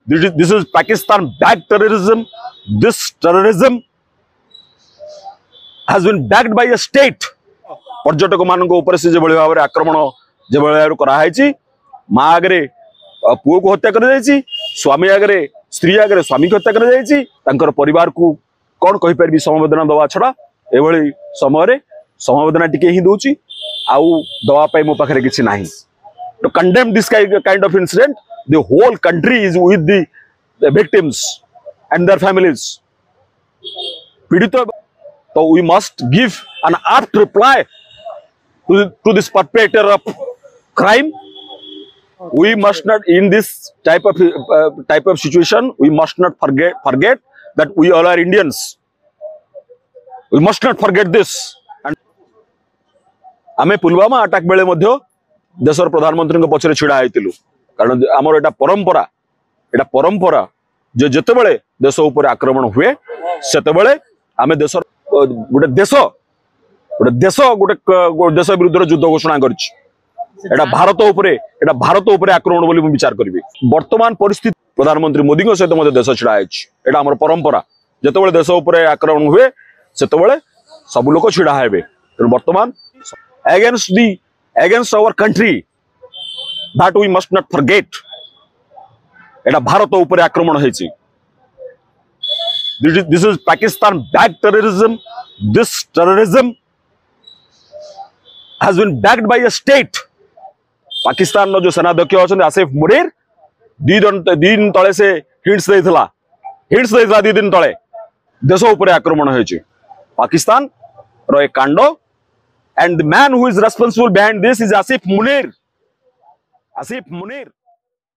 This is Pakistan backed terrorism. This terrorism has been backed by a state. पर्यटक मान से जो भाव में आक्रमण जो भाव कराई माँ आगे पुओ को हत्या कर स्वामी आगे स्त्री आगे स्वामी को हत्या कर परिवार को कौन कहीपर समवेदना दवा छड़ा ये समय समवेदना टिके ही दूची आउ दवाई मो पाखे किसी ना to condemn this kind of incident. The whole country is with the victims and their families. So we must give an apt reply to this perpetrator of crime. We must not, in this type of situation, we must not forget that we all are Indians. We must not forget this. And आमे Pulwama attack बेले मध्य देशर प्रधानमंत्री पछरे छिड़ा आइतिलु कारण आमर एटा परंपरा जे जेतेबेले देश ऊपर आक्रमण हुए सेतेबेले आमे देशर गोटे देश विरुद्ध युद्ध घोषणा करछि एटा भारत ऊपर आक्रमण बोली विचार करबी वर्तमान परिस्थिति प्रधानमंत्री मोदी को सहित मते देश छिड़ा आइछि एटा हमर परंपरा जेतेबेले देश ऊपर आक्रमण हुए सेतेबेले सब लोक छिड़ा हेबे वर्तमान against our country that we must not forget एटा भारत ऊपर आक्रमण होइछि this is Pakistan backed terrorism. This terrorism has been backed by a state. Pakistan नो जो सेनाध्यक्ष अछन आसिफ मुनीर दिन तले से हिंट्स देइथला 2 दिन तले देश ऊपर आक्रमण होइछि पाकिस्तान रो एक कांड. And the man who is responsible behind this is Asif Munir.